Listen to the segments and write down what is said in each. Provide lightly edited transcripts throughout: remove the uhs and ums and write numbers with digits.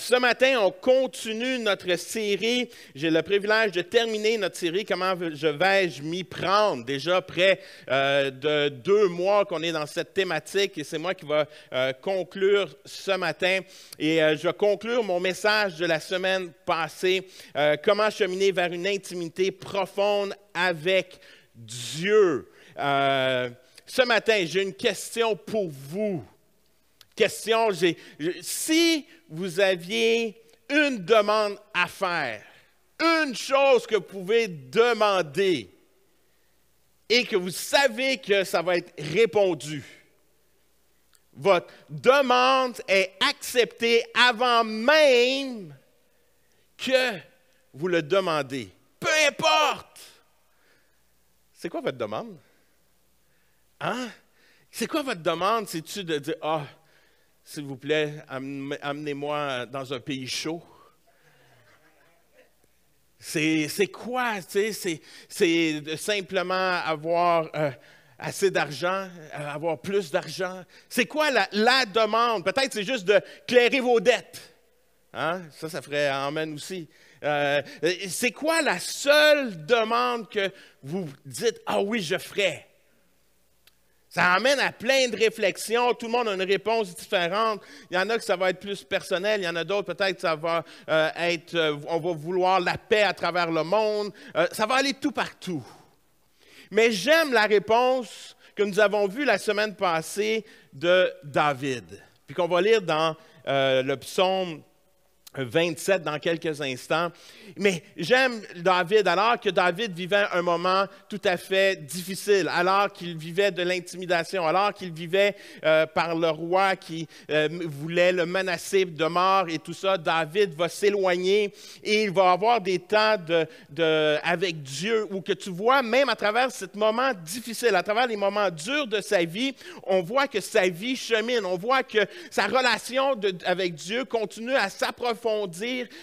Ce matin, on continue notre série. J'ai le privilège de terminer notre série. Comment vais-je m'y prendre? Déjà près de 2 mois qu'on est dans cette thématique et c'est moi qui vais conclure ce matin. Et je vais conclure mon message de la semaine passée. Comment cheminer vers une intimité profonde avec Dieu. Ce matin, j'ai une question pour vous. Si vous aviez une demande à faire, une chose que vous pouvez demander et que vous savez que ça va être répondu, votre demande est acceptée avant même que vous le demandez. Peu importe. C'est quoi votre demande? Hein? C'est quoi votre demande? C'est-tu de dire, s'il vous plaît, amenez-moi dans un pays chaud? C'est quoi? C'est de simplement avoir assez d'argent, avoir plus d'argent. C'est quoi la demande? Peut-être c'est juste de clairer vos dettes. Hein? Ça ferait amen aussi. C'est quoi la seule demande que vous dites, ah oui, je ferai? Ça amène à plein de réflexions. Tout le monde a une réponse différente. Il y en a que ça va être plus personnel. Il y en a d'autres, peut-être, ça va on va vouloir la paix à travers le monde. Ça va aller tout partout. Mais j'aime la réponse que nous avons vue la semaine passée de David. Puis qu'on va lire dans le psaume 27 dans quelques instants. Mais j'aime David, alors que David vivait un moment tout à fait difficile, alors qu'il vivait de l'intimidation, alors qu'il vivait par le roi qui voulait le menacer de mort et tout ça. David va s'éloigner et il va avoir des temps avec Dieu où que tu vois, même à travers ce moment difficile, à travers les moments durs de sa vie, on voit que sa vie chemine, on voit que sa relation avec Dieu continue à s'approfondir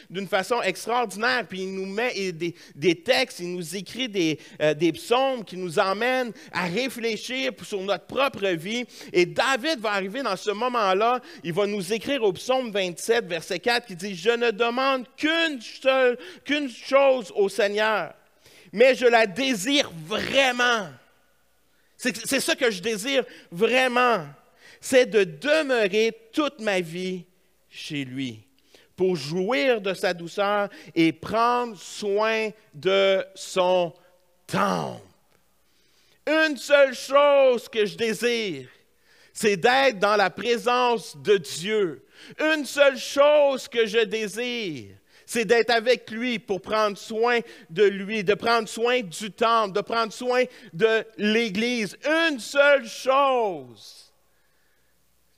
d'une façon extraordinaire. Puis il nous met des textes, il nous écrit des psaumes qui nous emmènent à réfléchir sur notre propre vie. Et David va arriver dans ce moment-là, il va nous écrire au psaume 27, verset 4, qui dit « Je ne demande qu'une chose au Seigneur, mais je la désire vraiment. » C'est ça que je désire vraiment. C'est de demeurer toute ma vie chez lui, pour jouir de sa douceur et prendre soin de son temple. Une seule chose que je désire, c'est d'être dans la présence de Dieu. Une seule chose que je désire, c'est d'être avec lui pour prendre soin de lui, de prendre soin du temple, de prendre soin de l'Église. Une seule chose.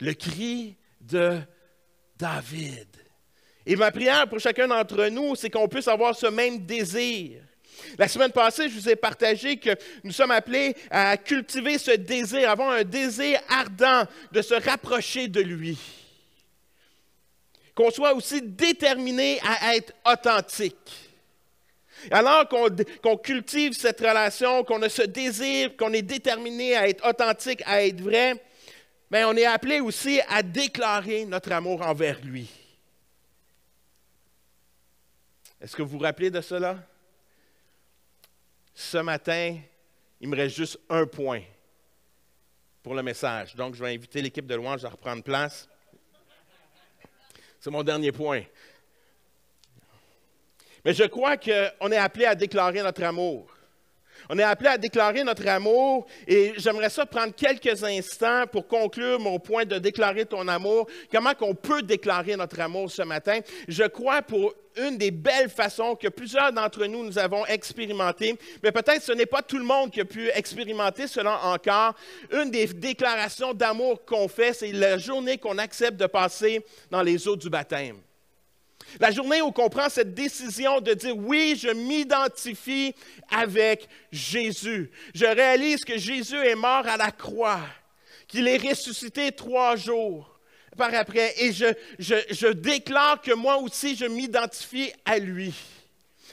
Le cri de David. Et ma prière pour chacun d'entre nous, c'est qu'on puisse avoir ce même désir. La semaine passée, je vous ai partagé que nous sommes appelés à cultiver ce désir, avoir un désir ardent de se rapprocher de lui. Qu'on soit aussi déterminé à être authentique. Alors qu'on cultive cette relation, qu'on a ce désir, qu'on est déterminé à être authentique, à être vrai, bien, on est appelé aussi à déclarer notre amour envers lui. Est-ce que vous vous rappelez de cela? Ce matin, il me reste juste un point pour le message. Donc, je vais inviter l'équipe de louange à reprendre place. C'est mon dernier point. Mais je crois qu'on est appelé à déclarer notre amour. On est appelé à déclarer notre amour et j'aimerais ça prendre quelques instants pour conclure mon point de déclarer ton amour. Comment qu'on peut déclarer notre amour ce matin? Je crois pour une des belles façons que plusieurs d'entre nous avons expérimenté, mais peut-être ce n'est pas tout le monde qui a pu expérimenter cela encore. Une des déclarations d'amour qu'on fait, c'est la journée qu'on accepte de passer dans les eaux du baptême. La journée où on prend cette décision de dire « Oui, je m'identifie avec Jésus. Je réalise que Jésus est mort à la croix, qu'il est ressuscité 3 jours par après. Et je déclare que moi aussi, je m'identifie à lui. »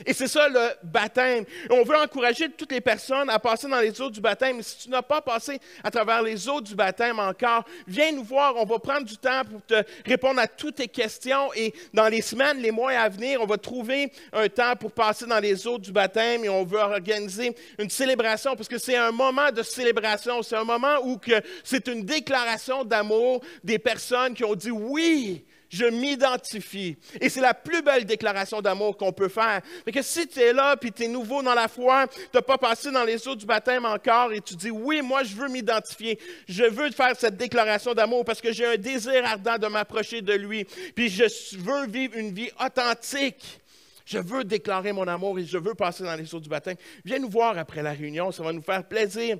Et c'est ça le baptême. On veut encourager toutes les personnes à passer dans les eaux du baptême. Mais si tu n'as pas passé à travers les eaux du baptême encore, viens nous voir. On va prendre du temps pour te répondre à toutes tes questions. Et dans les semaines, les mois à venir, on va trouver un temps pour passer dans les eaux du baptême. Et on veut organiser une célébration parce que c'est un moment de célébration. C'est un moment où c'est une déclaration d'amour des personnes qui ont dit oui. Je m'identifie. Et c'est la plus belle déclaration d'amour qu'on peut faire. Mais que si tu es là, puis tu es nouveau dans la foi, tu n'as pas passé dans les eaux du baptême encore, et tu dis, oui, moi, je veux m'identifier. Je veux faire cette déclaration d'amour parce que j'ai un désir ardent de m'approcher de lui. Puis je veux vivre une vie authentique. Je veux déclarer mon amour et je veux passer dans les eaux du baptême. Viens nous voir après la réunion. Ça va nous faire plaisir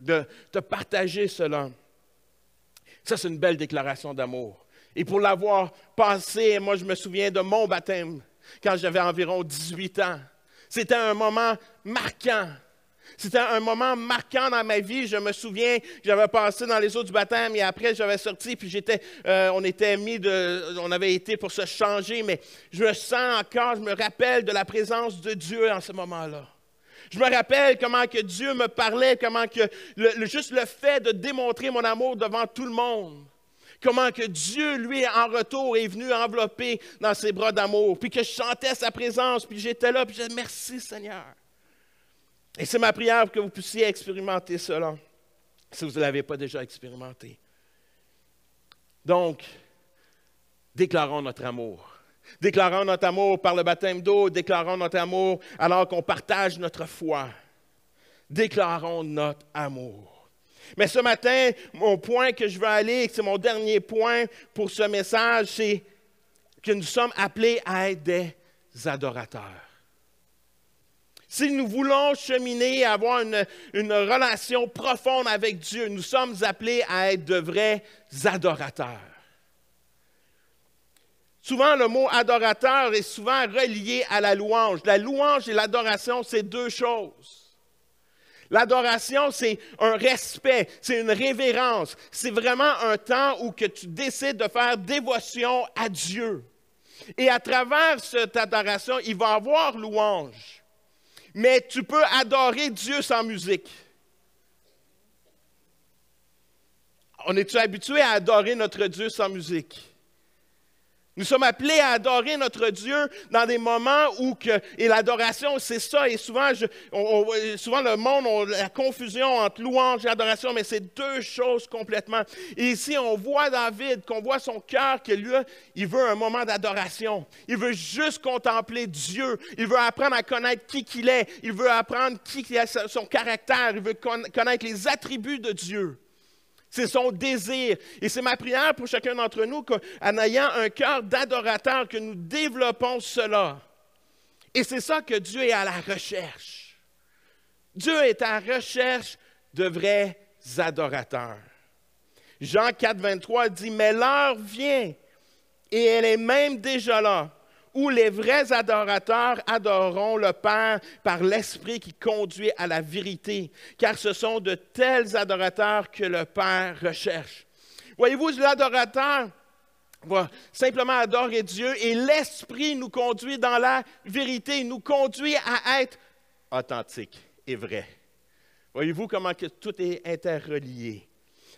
de te partager cela. Ça, c'est une belle déclaration d'amour. Et pour l'avoir passé, moi, je me souviens de mon baptême quand j'avais environ 18 ans. C'était un moment marquant. C'était un moment marquant dans ma vie. Je me souviens que j'avais passé dans les eaux du baptême et après, j'avais sorti, puis on avait été pour se changer, mais je me sens encore, je me rappelle de la présence de Dieu en ce moment-là. Je me rappelle comment que Dieu me parlait, comment que juste le fait de démontrer mon amour devant tout le monde. Comment que Dieu, lui, en retour, est venu envelopper dans ses bras d'amour. Puis que je chantais sa présence, puis j'étais là, puis je disais « Merci Seigneur ». Et c'est ma prière que vous puissiez expérimenter cela, si vous ne l'avez pas déjà expérimenté. Donc, déclarons notre amour. Déclarons notre amour par le baptême d'eau, déclarons notre amour alors qu'on partage notre foi. Déclarons notre amour. Mais ce matin, mon point que je veux aller, c'est mon dernier point pour ce message, c'est que nous sommes appelés à être des adorateurs. Si nous voulons cheminer, avoir une relation profonde avec Dieu, nous sommes appelés à être de vrais adorateurs. Souvent, le mot adorateur est souvent relié à la louange. La louange et l'adoration, c'est deux choses. L'adoration, c'est un respect, c'est une révérence. C'est vraiment un temps où que tu décides de faire dévotion à Dieu. Et à travers cette adoration, il va y avoir louange. Mais tu peux adorer Dieu sans musique. On est-tu habitué à adorer notre Dieu sans musique? Nous sommes appelés à adorer notre Dieu dans des moments où, et l'adoration, c'est ça, et souvent, souvent le monde a la confusion entre louange et adoration, mais c'est deux choses complètement. Et ici, on voit David, qu'on voit son cœur, que lui, il veut un moment d'adoration. Il veut juste contempler Dieu. Il veut apprendre à connaître qui qu'il est. Il veut apprendre qui est son caractère. Il veut connaître les attributs de Dieu. C'est son désir. Et c'est ma prière pour chacun d'entre nous qu'en ayant un cœur d'adorateur, que nous développons cela. Et c'est ça que Dieu est à la recherche. Dieu est à la recherche de vrais adorateurs. Jean 4, 23 dit « Mais l'heure vient, et elle est même déjà là, où les vrais adorateurs adoreront le Père par l'Esprit qui conduit à la vérité, car ce sont de tels adorateurs que le Père recherche. » Voyez-vous, l'adorateur va simplement adorer Dieu et l'Esprit nous conduit dans la vérité, nous conduit à être authentique et vrai. Voyez-vous comment que tout est interrelié.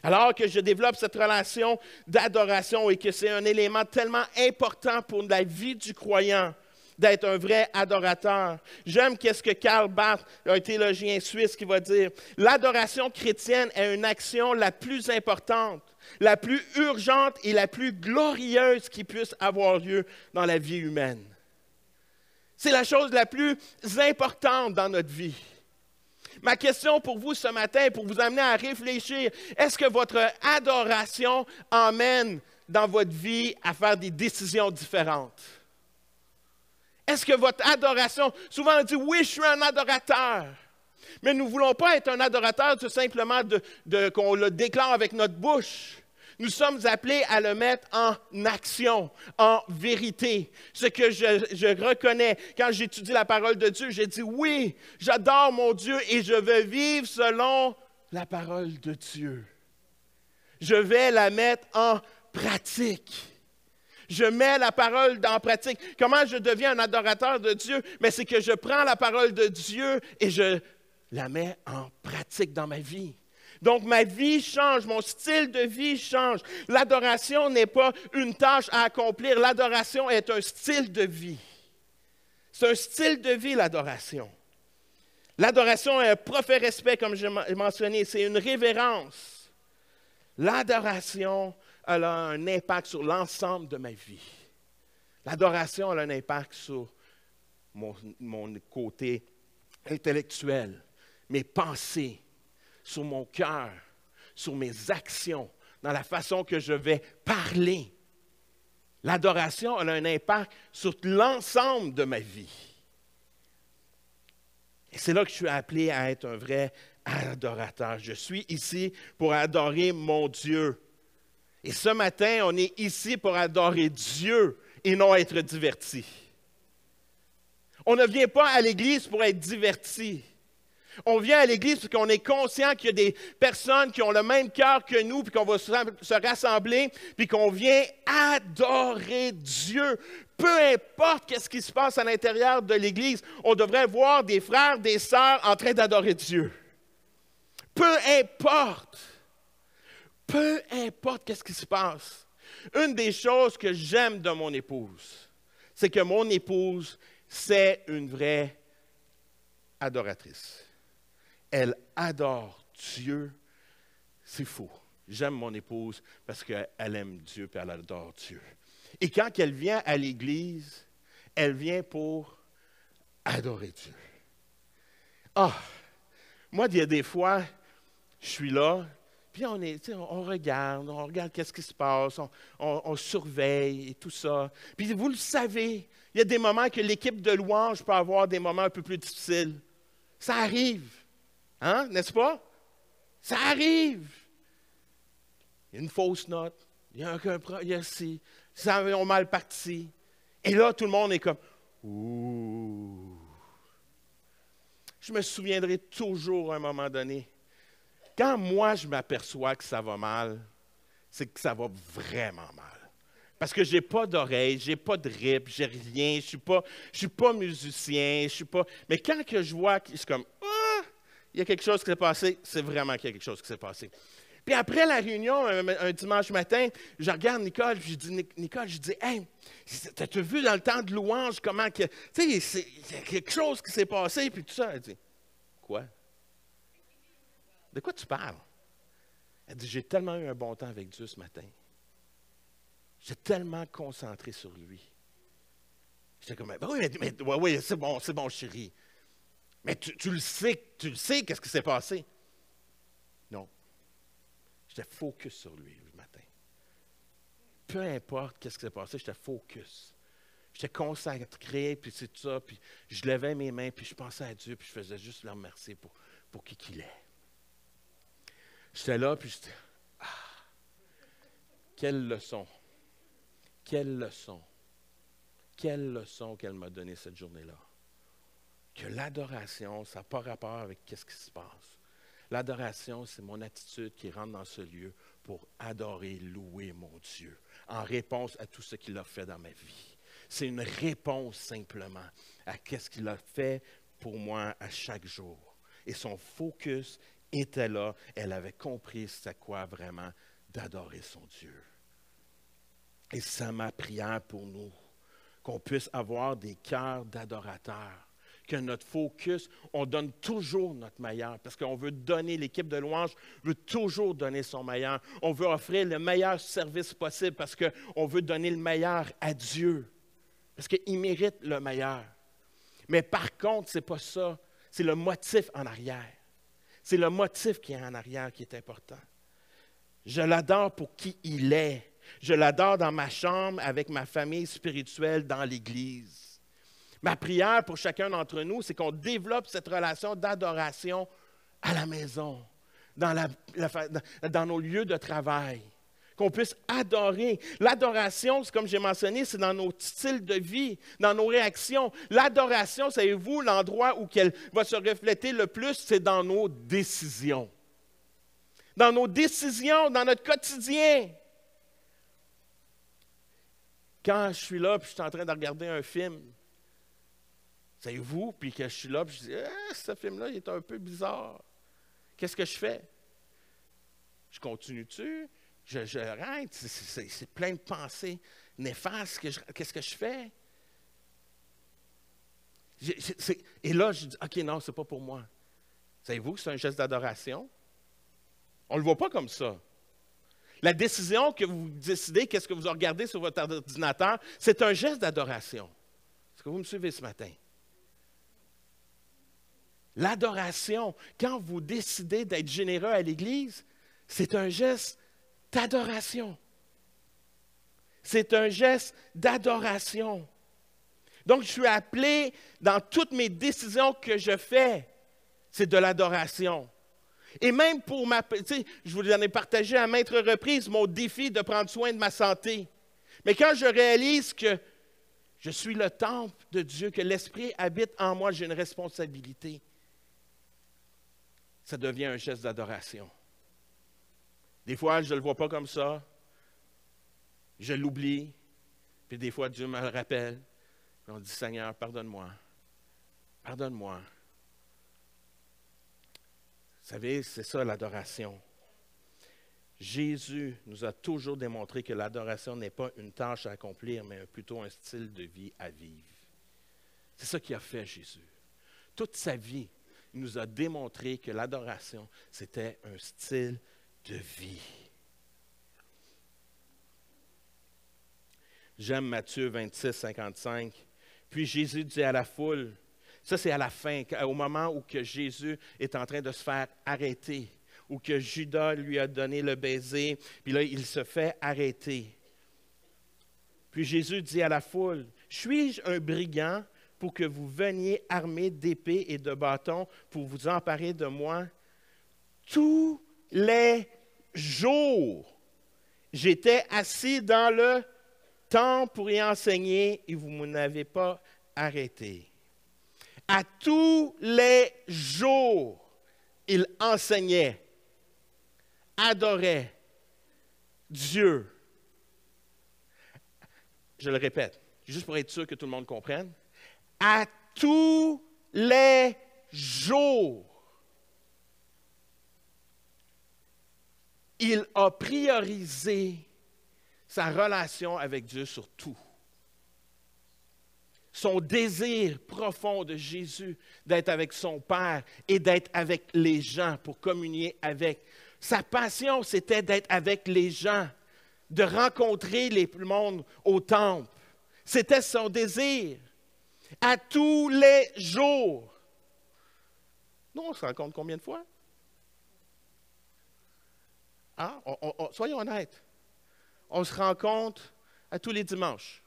Alors que je développe cette relation d'adoration et que c'est un élément tellement important pour la vie du croyant d'être un vrai adorateur. J'aime ce que Karl Barth, un théologien suisse, qui va dire « L'adoration chrétienne est une action la plus importante, la plus urgente et la plus glorieuse qui puisse avoir lieu dans la vie humaine. » C'est la chose la plus importante dans notre vie. Ma question pour vous ce matin, pour vous amener à réfléchir, est-ce que votre adoration emmène dans votre vie à faire des décisions différentes? Est-ce que votre adoration, souvent on dit « oui, je suis un adorateur », mais nous ne voulons pas être un adorateur tout simplement qu'on le déclare avec notre bouche. Nous sommes appelés à le mettre en action, en vérité. Ce que je reconnais, quand j'étudie la parole de Dieu, j'ai dit, oui, j'adore mon Dieu et je veux vivre selon la parole de Dieu. Je vais la mettre en pratique. Je mets la parole en pratique. Comment je deviens un adorateur de Dieu? Mais c'est que je prends la parole de Dieu et je la mets en pratique dans ma vie. Donc, ma vie change, mon style de vie change. L'adoration n'est pas une tâche à accomplir. L'adoration est un style de vie. C'est un style de vie, l'adoration. L'adoration est un profond respect, comme j'ai mentionné. C'est une révérence. L'adoration, elle a un impact sur l'ensemble de ma vie. L'adoration a un impact sur mon côté intellectuel, mes pensées, sur mon cœur, sur mes actions, dans la façon que je vais parler. L'adoration a un impact sur l'ensemble de ma vie. Et c'est là que je suis appelé à être un vrai adorateur. Je suis ici pour adorer mon Dieu. Et ce matin, on est ici pour adorer Dieu et non être diverti. On ne vient pas à l'Église pour être diverti. On vient à l'Église parce qu'on est conscient qu'il y a des personnes qui ont le même cœur que nous, puis qu'on va se rassembler, puis qu'on vient adorer Dieu. Peu importe ce qui se passe à l'intérieur de l'Église, on devrait voir des frères, des sœurs en train d'adorer Dieu. Peu importe ce qui se passe. Une des choses que j'aime de mon épouse, c'est que mon épouse, c'est une vraie adoratrice. Elle adore Dieu. C'est fou. J'aime mon épouse parce qu'elle aime Dieu et elle adore Dieu. Et quand elle vient à l'Église, elle vient pour adorer Dieu. Moi, il y a des fois, je suis là, puis on regarde qu'est-ce qui se passe, on surveille et tout ça. Puis vous le savez, il y a des moments que l'équipe de louange peut avoir des moments un peu plus difficiles. Ça arrive. Hein, n'est-ce pas? Ça arrive. Il y a une fausse note, il y a ci, ça ont mal parti. Et là, tout le monde est comme ouh. Je me souviendrai toujours à un moment donné, quand moi je m'aperçois que ça va mal, c'est que ça va vraiment mal. Parce que je n'ai pas d'oreille, je n'ai pas de rip, je n'ai rien, je suis pas musicien, je suis pas. Mais quand que je vois que c'est comme il y a quelque chose qui s'est passé, c'est vraiment qu'il y a quelque chose qui s'est passé. Puis après la réunion, un dimanche matin, je regarde Nicole, puis je dis, Nicole, je dis, hey, t'as-tu vu dans le temps de louange comment que, tu sais, il y a quelque chose qui s'est passé, puis tout ça. Elle dit, quoi? De quoi tu parles? Elle dit, j'ai tellement eu un bon temps avec Dieu ce matin. J'étais tellement concentré sur lui. J'étais comme, ben oui, c'est bon, chérie. Mais tu le sais qu'est-ce qui s'est passé? Non. J'étais focus sur lui le matin. Peu importe qu'est-ce qui s'est passé, j'étais focus. J'étais concentré, puis c'est tout ça, puis je levais mes mains, puis je pensais à Dieu, puis je faisais juste le remercier pour qui qu'il est. J'étais là, puis j'étais, quelle leçon! Quelle leçon! Quelle leçon qu'elle m'a donnée cette journée-là! Que l'adoration, ça n'a pas rapport avec ce qui se passe. L'adoration, c'est mon attitude qui rentre dans ce lieu pour adorer, louer mon Dieu, en réponse à tout ce qu'il a fait dans ma vie. C'est une réponse simplement à ce qu'il a fait pour moi à chaque jour. Et son focus était là. Elle avait compris c'était quoi vraiment d'adorer son Dieu. Et c'est ma prière pour nous, qu'on puisse avoir des cœurs d'adorateurs. Que notre focus, on donne toujours notre meilleur, parce qu'on veut donner, l'équipe de louange veut toujours donner son meilleur. On veut offrir le meilleur service possible, parce qu'on veut donner le meilleur à Dieu, parce qu'il mérite le meilleur. Mais par contre, ce n'est pas ça, c'est le motif en arrière. C'est le motif qui est en arrière qui est important. Je l'adore pour qui il est. Je l'adore dans ma chambre, avec ma famille spirituelle, dans l'Église. Ma prière pour chacun d'entre nous, c'est qu'on développe cette relation d'adoration à la maison, dans nos lieux de travail, qu'on puisse adorer. L'adoration, comme j'ai mentionné, c'est dans nos styles de vie, dans nos réactions. L'adoration, savez-vous, l'endroit où elle va se refléter le plus, c'est dans nos décisions. Dans nos décisions, dans notre quotidien. Quand je suis là, puis je suis en train de regarder un film, savez-vous, puis que je suis là, puis je dis, ah, ce film-là, il est un peu bizarre. Qu'est-ce que je fais? Je continue dessus, je arrête, c'est plein de pensées néfastes. Qu'est-ce que je fais? Et là, je dis, OK, non, c'est pas pour moi. Savez-vous que c'est un geste d'adoration? On ne le voit pas comme ça. La décision que vous décidez, qu'est-ce que vous regardez sur votre ordinateur, c'est un geste d'adoration. Est-ce que vous me suivez ce matin? L'adoration, quand vous décidez d'être généreux à l'Église, c'est un geste d'adoration. C'est un geste d'adoration. Donc, je suis appelé dans toutes mes décisions que je fais, c'est de l'adoration. Et même pour je vous en ai partagé à maintes reprises mon défi de prendre soin de ma santé. Mais quand je réalise que je suis le temple de Dieu, que l'Esprit habite en moi, j'ai une responsabilité, ça devient un geste d'adoration. Des fois, je ne le vois pas comme ça. Je l'oublie. Puis des fois, Dieu me le rappelle. Puis on dit, Seigneur, pardonne-moi. Pardonne-moi. Vous savez, c'est ça l'adoration. Jésus nous a toujours démontré que l'adoration n'est pas une tâche à accomplir, mais plutôt un style de vie à vivre. C'est ça qu'il a fait, Jésus. Toute sa vie, il nous a démontré que l'adoration, c'était un style de vie. J'aime Matthieu 26, 55. Puis Jésus dit à la foule, ça c'est à la fin, au moment où que Jésus est en train de se faire arrêter, où que Judas lui a donné le baiser, puis là il se fait arrêter. Puis Jésus dit à la foule, « Suis-je un brigand pour que vous veniez armés d'épées et de bâtons pour vous emparer de moi? Tous les jours, j'étais assis dans le temple pour y enseigner et vous ne m'avez pas arrêté. » À tous les jours, il enseignait, adorait Dieu. Je le répète, juste pour être sûr que tout le monde comprenne. À tous les jours, il a priorisé sa relation avec Dieu sur tout. Son désir profond de Jésus d'être avec son Père et d'être avec les gens pour communier avec. Sa passion, c'était d'être avec les gens, de rencontrer le monde au temple. C'était son désir. À tous les jours. Nous, on se rencontre combien de fois? Hein? Soyons honnêtes. On se rencontre à tous les dimanches.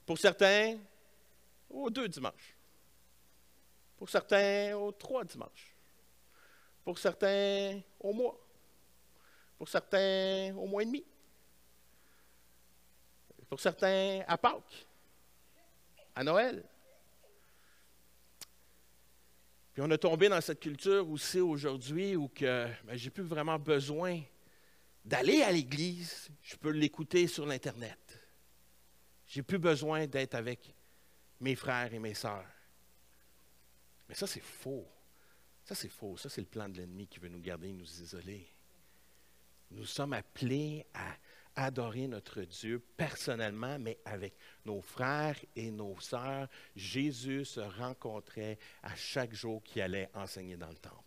Pour certains, aux 2 dimanches. Pour certains, aux 3 dimanches. Pour certains, au mois. Pour certains, au mois et demi. Pour certains, à Pâques. À Noël. Puis on a tombé dans cette culture aussi aujourd'hui où j'ai plus vraiment besoin d'aller à l'église. Je peux l'écouter sur l'Internet. J'ai plus besoin d'être avec mes frères et mes sœurs. Mais ça, c'est faux. Ça, c'est faux. Ça, c'est le plan de l'ennemi qui veut nous garder, nous isoler. Nous sommes appelés à adorer notre Dieu personnellement, mais avec nos frères et nos sœurs. Jésus se rencontrait à chaque jour qu'il allait enseigner dans le temple.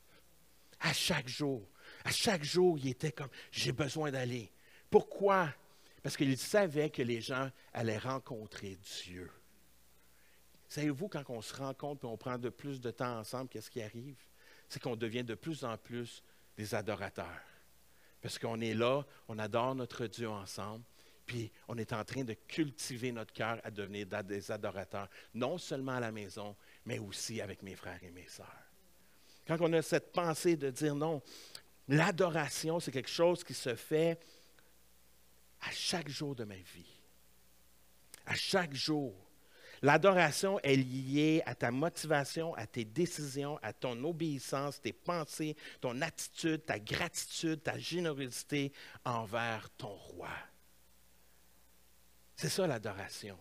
À chaque jour. À chaque jour, il était comme, j'ai besoin d'aller. Pourquoi? Parce qu'il savait que les gens allaient rencontrer Dieu. Savez-vous, quand on se rencontre et on prend de plus de temps ensemble, qu'est-ce qui arrive? C'est qu'on devient de plus en plus des adorateurs. Parce qu'on est là, on adore notre Dieu ensemble, puis on est en train de cultiver notre cœur à devenir des adorateurs, non seulement à la maison, mais aussi avec mes frères et mes sœurs. Quand on a cette pensée de dire non, l'adoration, c'est quelque chose qui se fait à chaque jour de ma vie. À chaque jour. L'adoration est liée à ta motivation, à tes décisions, à ton obéissance, tes pensées, ton attitude, ta gratitude, ta générosité envers ton roi. C'est ça l'adoration.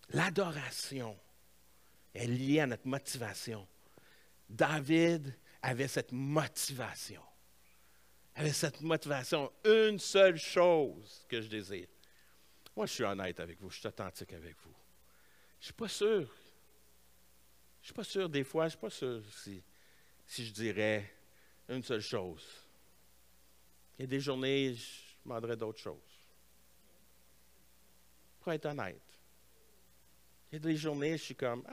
L'adoration est liée à notre motivation. David avait cette motivation. Avait cette motivation. Une seule chose que je désire. Moi, je suis honnête avec vous, je suis authentique avec vous. Je ne suis pas sûr. Je ne suis pas sûr des fois, je ne suis pas sûr si je dirais une seule chose. Il y a des journées, je demanderais d'autres choses. Pour être honnête. Il y a des journées, je suis comme,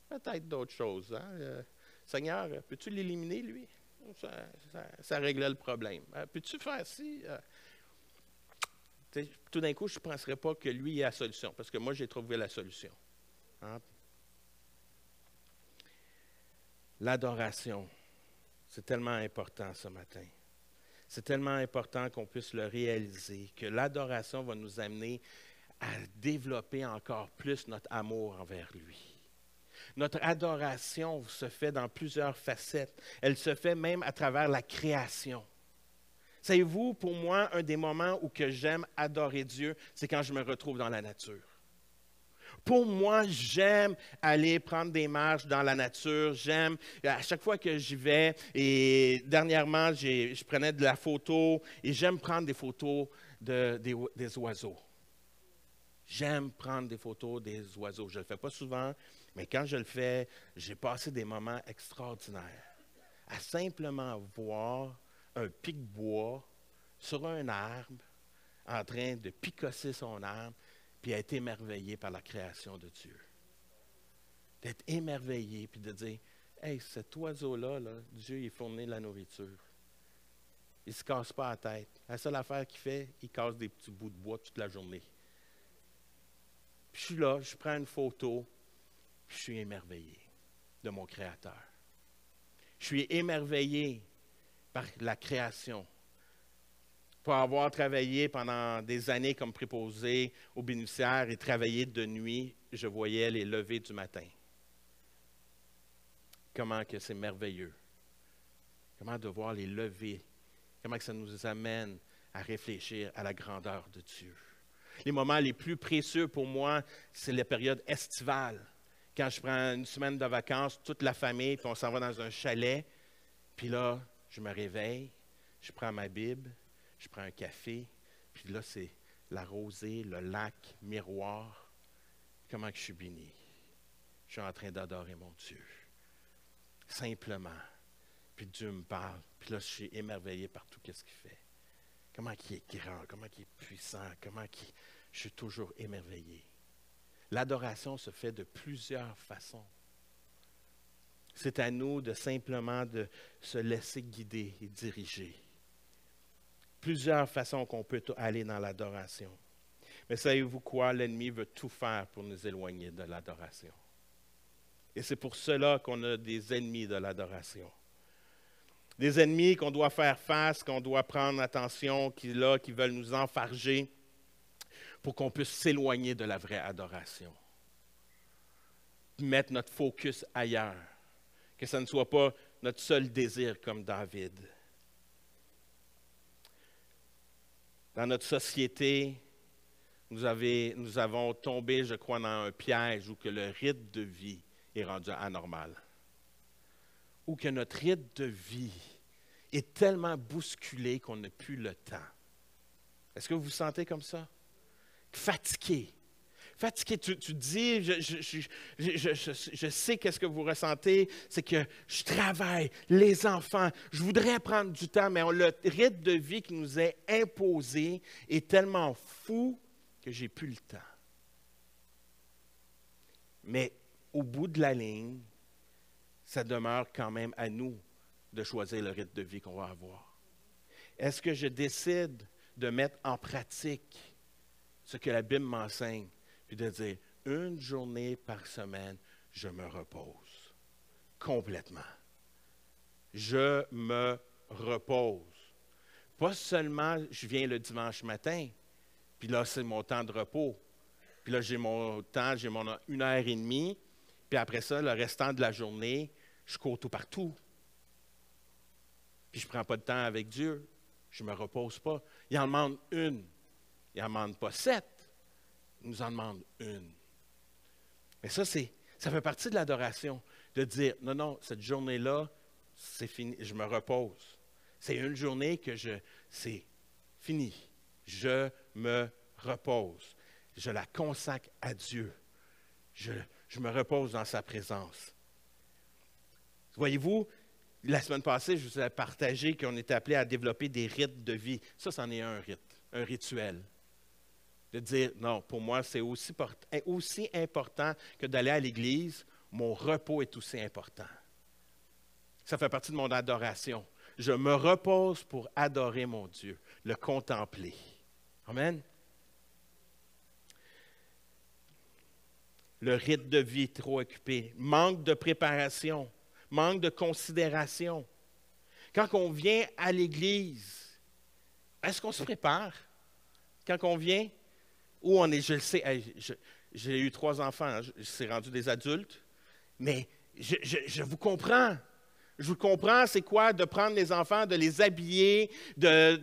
peut-être d'autres choses. Hein? Seigneur, peux-tu l'éliminer, lui? Ça réglait le problème. Peux-tu faire ci? Tout d'un coup, je ne penserais pas que lui est la solution, parce que moi, j'ai trouvé la solution. Hein? L'adoration, c'est tellement important ce matin. C'est tellement important qu'on puisse le réaliser, que l'adoration va nous amener à développer encore plus notre amour envers lui. Notre adoration se fait dans plusieurs facettes. Elle se fait même à travers la création. Savez-vous, pour moi, un des moments où que j'aime adorer Dieu, c'est quand je me retrouve dans la nature. Pour moi, j'aime aller prendre des marches dans la nature. J'aime, à chaque fois que j'y vais, et dernièrement, je prenais de la photo, et j'aime prendre des photos des oiseaux. J'aime prendre des photos des oiseaux. Je ne le fais pas souvent, mais quand je le fais, j'ai passé des moments extraordinaires. À simplement voir un pic-bois sur un arbre, en train de picosser son arbre, puis à être émerveillé par la création de Dieu. D'être émerveillé, puis de dire, « Hey, cet oiseau-là, Dieu, il fournit la nourriture. Il ne se casse pas la tête. La seule affaire qu'il fait, il casse des petits bouts de bois toute la journée. » Puis je suis là, je prends une photo, puis je suis émerveillé de mon Créateur. Je suis émerveillé par la création. Pour avoir travaillé pendant des années comme préposé aux bénéficiaires et travaillé de nuit, je voyais les levées du matin. Comment que c'est merveilleux. Comment de voir les levées. Comment que ça nous amène à réfléchir à la grandeur de Dieu. Les moments les plus précieux pour moi, c'est les périodes estivales. Quand je prends une semaine de vacances, toute la famille, puis on s'en va dans un chalet. Puis là, je me réveille, je prends ma Bible, je prends un café, puis là, c'est la rosée, le lac, miroir. Comment que je suis béni. Je suis en train d'adorer mon Dieu. Simplement. Puis Dieu me parle. Puis là, je suis émerveillé par tout ce qu'il fait. Comment il est grand, comment il est puissant, je suis toujours émerveillé. L'adoration se fait de plusieurs façons. C'est à nous de simplement de se laisser guider et diriger. Plusieurs façons qu'on peut aller dans l'adoration. Mais savez-vous quoi? L'ennemi veut tout faire pour nous éloigner de l'adoration. Et c'est pour cela qu'on a des ennemis de l'adoration. Des ennemis qu'on doit faire face, qu'on doit prendre attention, qui veulent nous enfarger pour qu'on puisse s'éloigner de la vraie adoration. Mettre notre focus ailleurs. Que ce ne soit pas notre seul désir comme David. Dans notre société, nous avons tombé, je crois, dans un piège où que le rythme de vie est rendu anormal. Ou que notre rythme de vie est tellement bousculé qu'on n'a plus le temps. Est-ce que vous vous sentez comme ça? Fatigué. Fatigué, tu dis, je sais qu'est-ce que vous ressentez, c'est que je travaille, les enfants, je voudrais prendre du temps, mais le rythme de vie qui nous est imposé est tellement fou que j'ai plus le temps. Mais au bout de la ligne, ça demeure quand même à nous de choisir le rythme de vie qu'on va avoir. Est-ce que je décide de mettre en pratique ce que la Bible m'enseigne, puis de dire, une journée par semaine, je me repose complètement. Je me repose. Pas seulement je viens le dimanche matin, puis là, c'est mon temps de repos. Puis là, j'ai mon temps, j'ai mon 1h30, puis après ça, le restant de la journée, je cours tout partout. Puis je ne prends pas de temps avec Dieu. Je ne me repose pas. Il en demande une. Il n'en demande pas 7, il nous en demande une. Mais ça fait partie de l'adoration, de dire, non, non, cette journée-là, c'est fini, je me repose. C'est une journée que c'est fini. Je me repose. Je la consacre à Dieu. Je me repose dans sa présence. Voyez-vous, la semaine passée, je vous ai partagé qu'on était appelé à développer des rites de vie. Ça, c'en est un rite, un rituel. De dire, non, pour moi, c'est aussi important que d'aller à l'Église. Mon repos est aussi important. Ça fait partie de mon adoration. Je me repose pour adorer mon Dieu, le contempler. Amen. Le rite de vie est trop occupé. Manque de préparation. Manque de considération. Quand on vient à l'Église, est-ce qu'on se prépare? Quand on vient, où on est, je le sais, j'ai eu 3 enfants, hein, c'est rendu des adultes, mais je vous comprends. Je vous comprends, c'est quoi de prendre les enfants, de les habiller, de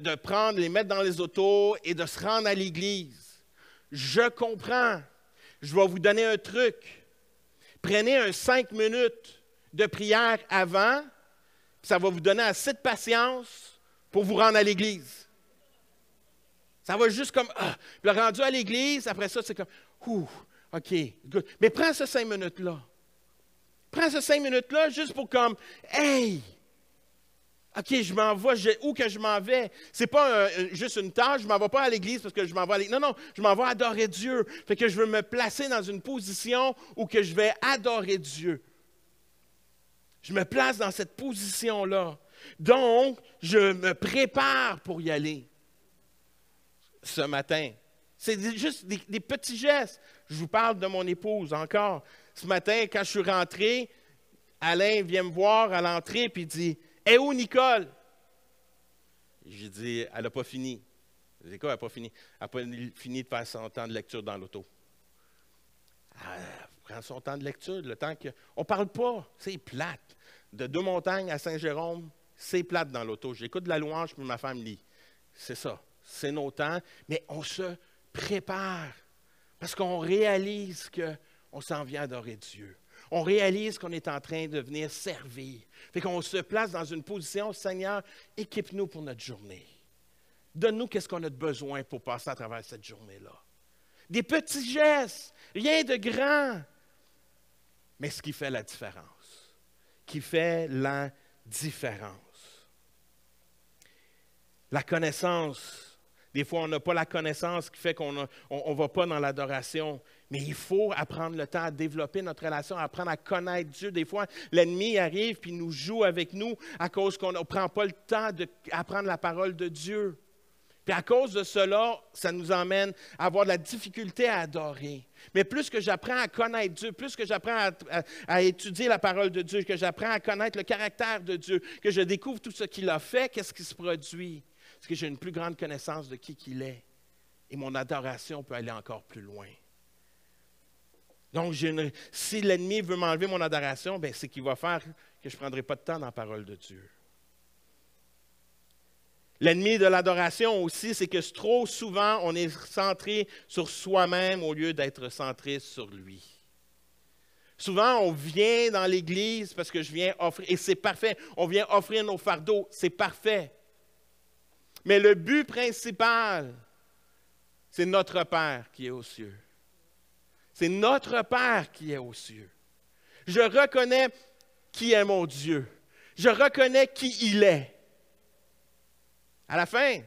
les mettre dans les autos et de se rendre à l'Église. Je comprends. Je vais vous donner un truc. Prenez un 5 minutes de prière avant, ça va vous donner assez de patience pour vous rendre à l'Église. Ça va juste comme, puis le rendu à l'Église, après ça, c'est comme, OK, good. Mais prends ce 5 minutes-là. Prends ce 5 minutes-là juste pour comme, hey, OK, je m'en vais, où que je m'en vais? C'est pas juste une tâche, je ne m'en vais pas à l'Église parce que je m'en vais à l'Église. Non, non, je m'en vais adorer Dieu. Fait que je veux me placer dans une position où que je vais adorer Dieu. Je me place dans cette position-là. Donc, je me prépare pour y aller. Ce matin, c'est juste des petits gestes. Je vous parle de mon épouse encore. Ce matin, quand je suis rentré, Alain vient me voir à l'entrée et dit « Eh où Nicole? » J'ai dit « Elle n'a pas fini. » J'ai dit « Quoi, elle n'a pas fini? » Elle n'a pas fini de faire son temps de lecture dans l'auto. Elle prend son temps de lecture, le temps que... On ne parle pas, c'est plate. De Deux-Montagnes à Saint-Jérôme, c'est plate dans l'auto. J'écoute de la louange puis ma femme lit. C'est ça, c'est nos temps, mais on se prépare parce qu'on réalise qu'on s'en vient adorer Dieu. On réalise qu'on est en train de venir servir. Fait qu'on se place dans une position, Seigneur, équipe-nous pour notre journée. Donne-nous qu'est-ce qu'on a de besoin pour passer à travers cette journée-là. Des petits gestes, rien de grand, mais ce qui fait la différence. Qui fait la différence. La connaissance. Des fois, on n'a pas la connaissance qui fait qu'on ne va pas dans l'adoration. Mais il faut apprendre le temps à développer notre relation, à apprendre à connaître Dieu. Des fois, l'ennemi arrive et nous joue avec nous à cause qu'on ne prend pas le temps d'apprendre la parole de Dieu. Puis à cause de cela, ça nous emmène à avoir de la difficulté à adorer. Mais plus que j'apprends à connaître Dieu, plus que j'apprends à étudier la parole de Dieu, que j'apprends à connaître le caractère de Dieu, que je découvre tout ce qu'il a fait, qu'est-ce qui se produit? Parce que j'ai une plus grande connaissance de qui qu'il est. Et mon adoration peut aller encore plus loin. Donc, si l'ennemi veut m'enlever mon adoration, bien, c'est qu'il va faire que je ne prendrai pas de temps dans la parole de Dieu. L'ennemi de l'adoration aussi, c'est que trop souvent, on est centré sur soi-même au lieu d'être centré sur lui. Souvent, on vient dans l'Église parce que je viens offrir, et c'est parfait, on vient offrir nos fardeaux, c'est parfait. Mais le but principal, c'est notre Père qui est aux cieux. C'est notre Père qui est aux cieux. Je reconnais qui est mon Dieu. Je reconnais qui il est. À la fin,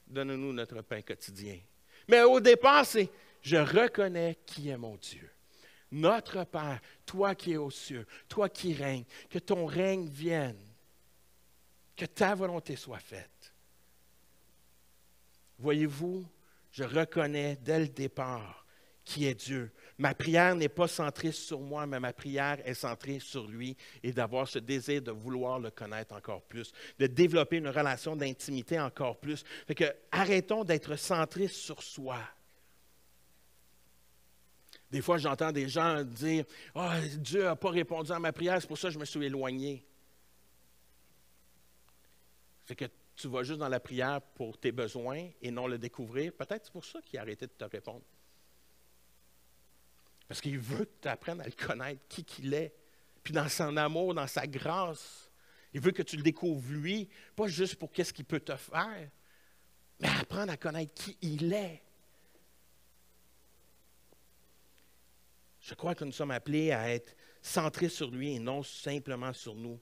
donne-nous notre pain quotidien. Mais au départ, c'est je reconnais qui est mon Dieu. Notre Père, toi qui es aux cieux, toi qui règnes, que ton règne vienne, que ta volonté soit faite. Voyez-vous, je reconnais dès le départ qui est Dieu. Ma prière n'est pas centrée sur moi, mais ma prière est centrée sur lui et d'avoir ce désir de vouloir le connaître encore plus, de développer une relation d'intimité encore plus. Fait que arrêtons d'être centrés sur soi. Des fois, j'entends des gens dire « Ah, Dieu n'a pas répondu à ma prière, c'est pour ça que je me suis éloigné. » Fait que tu vas juste dans la prière pour tes besoins et non le découvrir, peut-être c'est pour ça qu'il a arrêté de te répondre. Parce qu'il veut que tu apprennes à le connaître, qui qu'il est, puis dans son amour, dans sa grâce. Il veut que tu le découvres lui, pas juste pour qu'est-ce qu'il peut te faire, mais apprendre à connaître qui il est. Je crois que nous sommes appelés à être centrés sur lui et non simplement sur nous.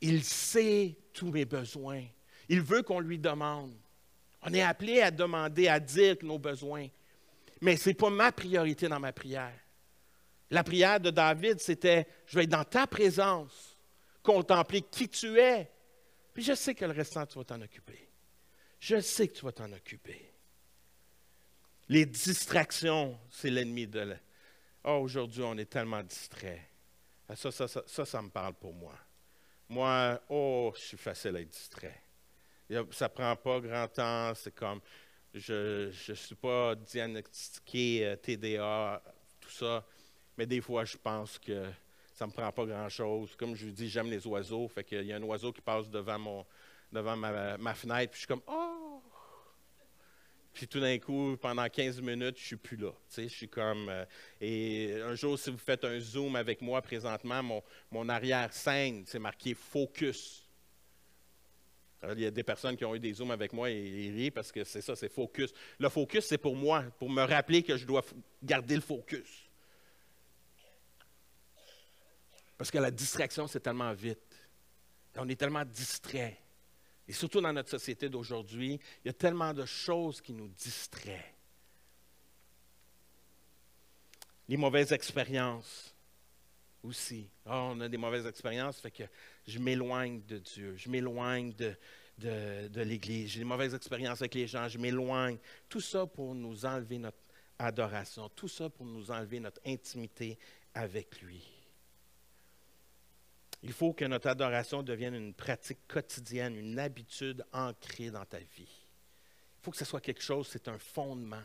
Il sait tous mes besoins. Il veut qu'on lui demande. On est appelé à demander, à dire nos besoins. Mais ce n'est pas ma priorité dans ma prière. La prière de David, c'était « Je vais être dans ta présence, contempler qui tu es. » Puis je sais que le restant, tu vas t'en occuper. Je sais que tu vas t'en occuper. Les distractions, c'est l'ennemi de la... Oh, aujourd'hui, on est tellement distrait. Ça me parle pour moi. Moi, je suis facile à être distrait. Ça ne prend pas grand temps. C'est comme, je ne suis pas diagnostiqué TDA, tout ça. Mais des fois, je pense que ça ne me prend pas grand-chose. Comme je vous dis, j'aime les oiseaux. Fait qu'il y a un oiseau qui passe devant ma fenêtre. Puis je suis comme, oh! Puis tout d'un coup, pendant 15 minutes, je ne suis plus là. Tu sais, je suis comme... et un jour, si vous faites un zoom avec moi présentement, mon arrière-scène, c'est marqué « Focus ». Alors, il y a des personnes qui ont eu des zooms avec moi et ils rient parce que c'est ça, c'est « Focus ». Le focus, c'est pour moi, pour me rappeler que je dois garder le focus. Parce que la distraction, c'est tellement vite. On est tellement distrait. Et surtout dans notre société d'aujourd'hui, il y a tellement de choses qui nous distraient. Les mauvaises expériences aussi. On a des mauvaises expériences, fait que je m'éloigne de Dieu, je m'éloigne de l'Église, j'ai des mauvaises expériences avec les gens, je m'éloigne. Tout ça pour nous enlever notre adoration, tout ça pour nous enlever notre intimité avec lui. Il faut que notre adoration devienne une pratique quotidienne, une habitude ancrée dans ta vie. Il faut que ce soit quelque chose, c'est un fondement.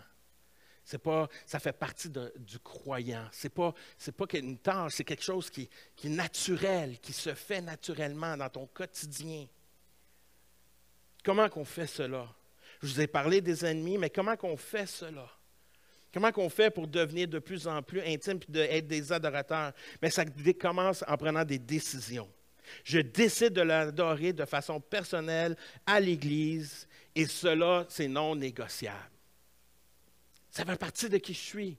C'est pas, ça fait partie du croyant. C'est pas une tâche, c'est quelque chose qui est naturel, qui se fait naturellement dans ton quotidien. Comment qu'on fait cela? Je vous ai parlé des ennemis, mais comment qu'on fait cela? Comment qu'on fait pour devenir de plus en plus intime et d'être des adorateurs? Mais ça commence en prenant des décisions. Je décide de l'adorer de façon personnelle à l'Église et cela, c'est non négociable. Ça fait partie de qui je suis.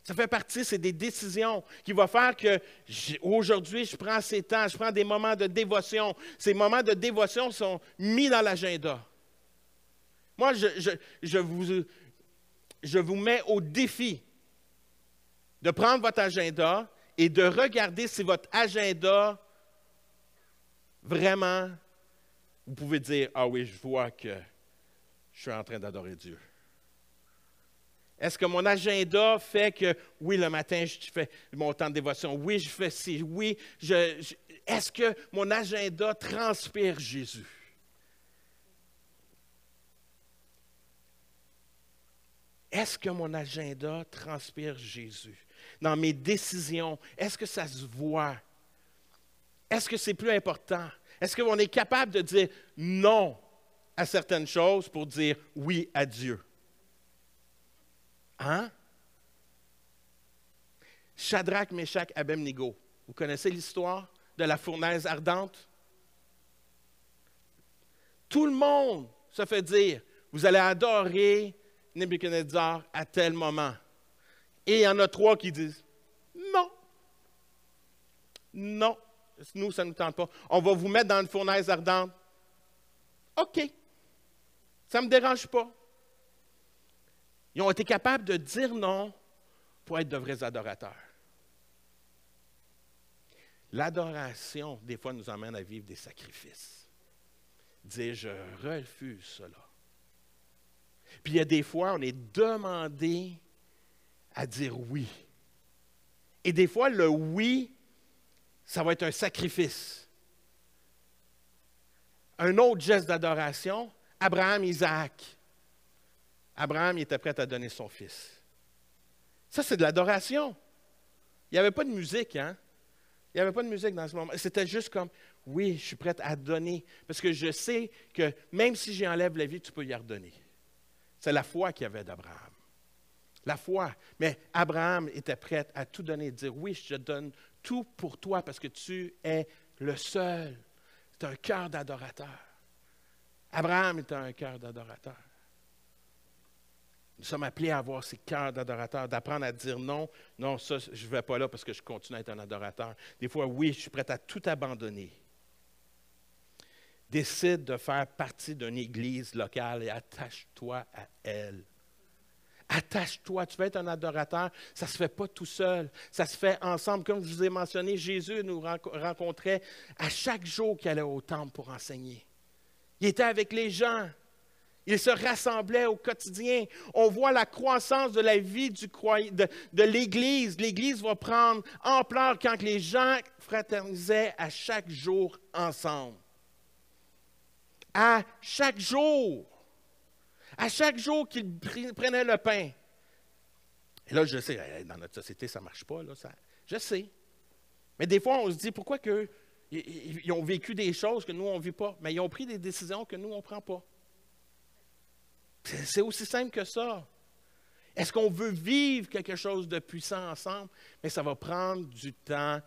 Ça fait partie, c'est des décisions qui vont faire que aujourd'hui, je prends ces temps, je prends des moments de dévotion. Ces moments de dévotion sont mis dans l'agenda. Moi, je vous mets au défi de prendre votre agenda et de regarder si votre agenda, vraiment, vous pouvez dire, « Ah oui, je vois que je suis en train d'adorer Dieu. » Est-ce que mon agenda fait que, oui, le matin, je fais mon temps de dévotion, oui, je fais ci, oui, est-ce que mon agenda transpire Jésus? Est-ce que mon agenda transpire Jésus? Dans mes décisions, est-ce que ça se voit? Est-ce que c'est plus important? Est-ce qu'on est capable de dire non à certaines choses pour dire oui à Dieu? Hein? Shadrach, Meshach, Abednego. Vous connaissez l'histoire de la fournaise ardente? Tout le monde se fait dire, vous allez adorer Nebuchadnezzar à tel moment. Et il y en a 3 qui disent, non, non, nous, ça ne nous tente pas. On va vous mettre dans une fournaise ardente. OK, ça ne me dérange pas. Ils ont été capables de dire non pour être de vrais adorateurs. L'adoration, des fois, nous emmène à vivre des sacrifices. Dire, je refuse cela. Puis il y a des fois, on est demandé à dire oui. Et des fois, le oui, ça va être un sacrifice. Un autre geste d'adoration, Abraham, Isaac. Abraham, il était prêt à donner son fils. Ça, c'est de l'adoration. Il n'y avait pas de musique, hein? Il n'y avait pas de musique dans ce moment. C'était juste comme, oui, je suis prête à donner. Parce que je sais que même si j'enlève la vie, tu peux y redonner. C'est la foi qu'il y avait d'Abraham. La foi. Mais Abraham était prêt à tout donner, dire, oui, je te donne tout pour toi parce que tu es le seul. C'est un cœur d'adorateur. Abraham était un cœur d'adorateur. Nous sommes appelés à avoir ces cœurs d'adorateurs, d'apprendre à dire non, non, ça, je ne vais pas là parce que je continue à être un adorateur. Des fois, oui, je suis prêt à tout abandonner. Décide de faire partie d'une église locale et attache-toi à elle. Attache-toi, tu veux être un adorateur, ça ne se fait pas tout seul, ça se fait ensemble. Comme je vous ai mentionné, Jésus nous rencontrait à chaque jour qu'il allait au temple pour enseigner. Il était avec les gens. Ils se rassemblaient au quotidien. On voit la croissance de la vie de l'Église. L'Église va prendre ampleur quand les gens fraternisaient à chaque jour ensemble. À chaque jour. À chaque jour qu'ils prenaient le pain. Et là, je sais, dans notre société, ça ne marche pas. Là, je sais. Mais des fois, on se dit, pourquoi ils ont vécu des choses que nous, on ne vit pas? Mais ils ont pris des décisions que nous, on ne prend pas. C'est aussi simple que ça. Est-ce qu'on veut vivre quelque chose de puissant ensemble? Mais ça va prendre du temps,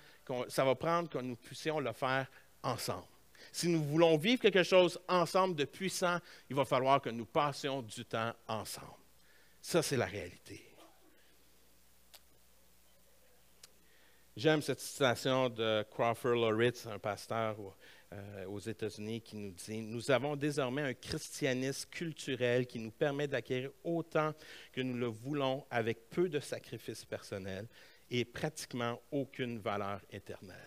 ça va prendre que nous puissions le faire ensemble. Si nous voulons vivre quelque chose ensemble de puissant, il va falloir que nous passions du temps ensemble. Ça, c'est la réalité. J'aime cette citation de Crawford Loritz, un pasteur aux États-Unis, qui nous dit « Nous avons désormais un christianisme culturel qui nous permet d'acquérir autant que nous le voulons avec peu de sacrifices personnels et pratiquement aucune valeur éternelle. »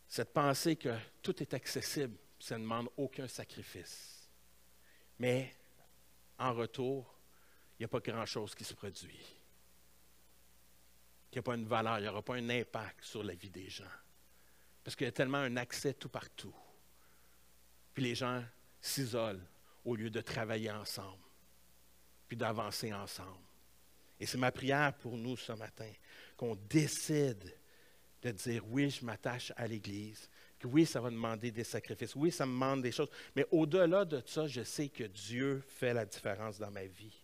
Cette pensée que tout est accessible, ça ne demande aucun sacrifice. Mais en retour, il n'y a pas grand-chose qui se produit. Il n'y a pas une valeur, il n'y aura pas un impact sur la vie des gens. Parce qu'il y a tellement un accès tout partout. Puis les gens s'isolent au lieu de travailler ensemble, puis d'avancer ensemble. Et c'est ma prière pour nous ce matin, qu'on décide de dire oui, je m'attache à l'Église, que oui, ça va demander des sacrifices, oui, ça me demande des choses, mais au-delà de ça, je sais que Dieu fait la différence dans ma vie.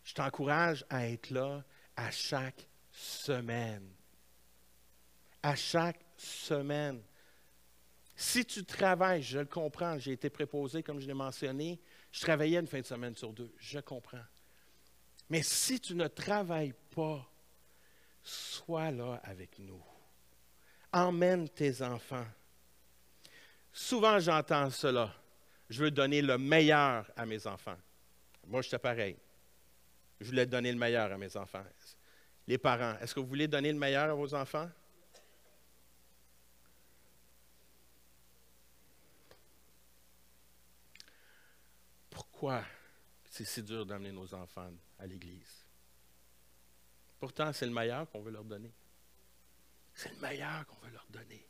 Je t'encourage à être là à chaque semaine. À chaque semaine. Si tu travailles, je le comprends, j'ai été préposé, comme je l'ai mentionné, je travaillais une fin de semaine sur 2, je comprends. Mais si tu ne travailles pas, sois là avec nous. Emmène tes enfants. Souvent, j'entends cela. Je veux donner le meilleur à mes enfants. Moi, j'étais pareil. Je voulais donner le meilleur à mes enfants. Les parents, est-ce que vous voulez donner le meilleur à vos enfants? Pourquoi c'est si dur d'amener nos enfants à l'Église? Pourtant, c'est le meilleur qu'on veut leur donner. C'est le meilleur qu'on veut leur donner.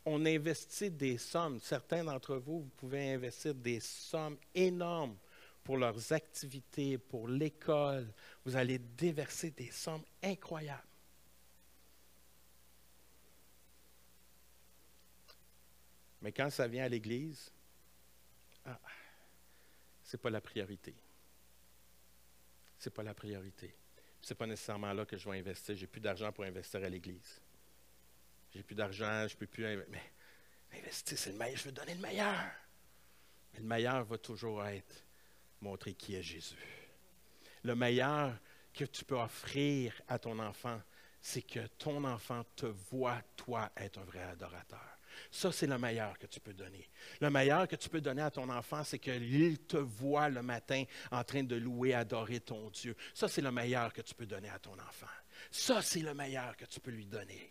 On investit des sommes. Certains d'entre vous, vous pouvez investir des sommes énormes pour leurs activités, pour l'école. Vous allez déverser des sommes incroyables. Mais quand ça vient à l'Église, ce n'est pas la priorité. Ce n'est pas la priorité. Ce n'est pas nécessairement là que je vais investir. Je n'ai plus d'argent pour investir à l'Église. J'ai plus d'argent, je ne peux plus investir. Mais investir, c'est le meilleur. Je veux donner le meilleur. Mais le meilleur va toujours être montrer qui est Jésus. Le meilleur que tu peux offrir à ton enfant, c'est que ton enfant te voit, toi, être un vrai adorateur. Ça, c'est le meilleur que tu peux donner. Le meilleur que tu peux donner à ton enfant, c'est qu'il te voit le matin en train de louer, adorer ton Dieu. Ça, c'est le meilleur que tu peux donner à ton enfant. Ça, c'est le meilleur que tu peux lui donner.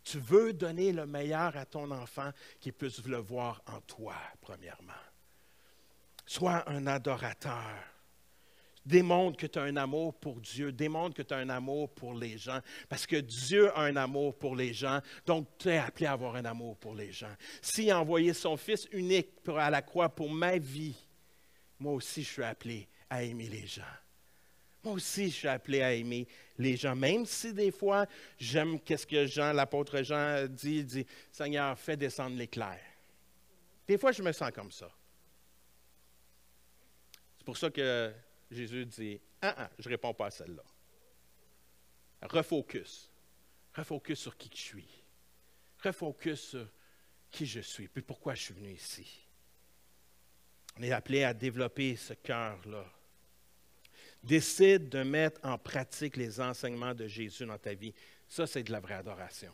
Tu veux donner le meilleur à ton enfant, qu'il puisse le voir en toi, premièrement. Sois un adorateur. Démontre que tu as un amour pour Dieu. Démontre que tu as un amour pour les gens. Parce que Dieu a un amour pour les gens. Donc, tu es appelé à avoir un amour pour les gens. S'il a envoyé son Fils unique à la croix pour ma vie, moi aussi, je suis appelé à aimer les gens. Moi aussi, je suis appelé à aimer les gens, même si des fois, j'aime qu'est-ce que Jean, l'apôtre Jean dit, il dit, Seigneur, fais descendre l'éclair. Des fois, je me sens comme ça. C'est pour ça que Jésus dit, je ne réponds pas à celle-là. Refocus. Refocus sur qui je suis. Refocus sur qui je suis, puis pourquoi je suis venu ici. On est appelé à développer ce cœur-là. Décide de mettre en pratique les enseignements de Jésus dans ta vie. Ça, c'est de la vraie adoration.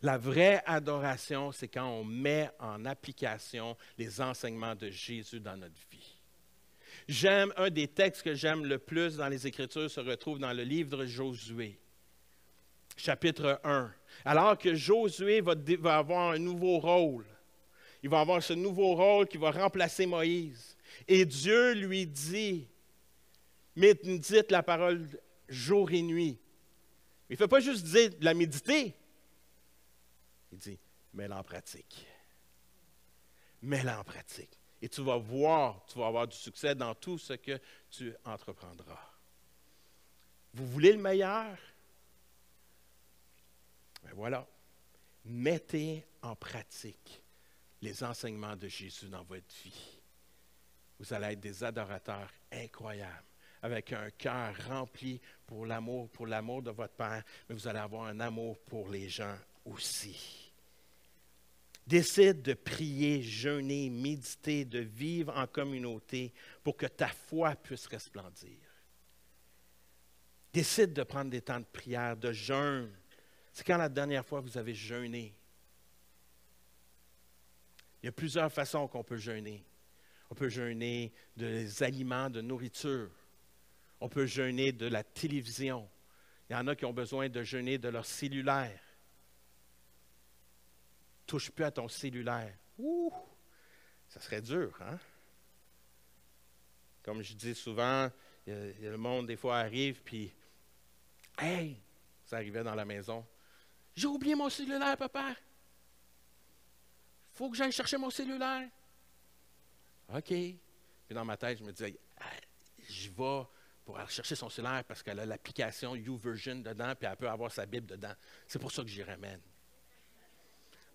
La vraie adoration, c'est quand on met en application les enseignements de Jésus dans notre vie. Un des textes que j'aime le plus dans les Écritures se retrouve dans le livre de Josué, chapitre 1. Alors que Josué va avoir un nouveau rôle. Il va avoir ce nouveau rôle qui va remplacer Moïse. Et Dieu lui dit, médite la parole jour et nuit. Il ne fait pas juste dire de la méditer. Il dit, mets-la en pratique. Mets-la en pratique. Et tu vas avoir du succès dans tout ce que tu entreprendras. Vous voulez le meilleur? Ben voilà. Mettez en pratique les enseignements de Jésus dans votre vie. Vous allez être des adorateurs incroyables, avec un cœur rempli pour l'amour de votre Père, mais vous allez avoir un amour pour les gens aussi. Décide de prier, jeûner, méditer, de vivre en communauté pour que ta foi puisse resplendir. Décide de prendre des temps de prière, de jeûne. C'est quand la dernière fois vous avez jeûné? Il y a plusieurs façons qu'on peut jeûner. On peut jeûner des aliments, de nourriture. On peut jeûner de la télévision. Il y en a qui ont besoin de jeûner de leur cellulaire. Touche plus à ton cellulaire. Ouh! Ça serait dur, hein? Comme je dis souvent, le monde, des fois, arrive, puis « Hey! » Ça arrivait dans la maison. « J'ai oublié mon cellulaire, papa! Il faut que j'aille chercher mon cellulaire! » OK. Puis dans ma tête, je me disais « Je vais pour aller chercher son cellulaire parce qu'elle a l'application YouVersion dedans, puis elle peut avoir sa Bible dedans. C'est pour ça que j'y ramène. »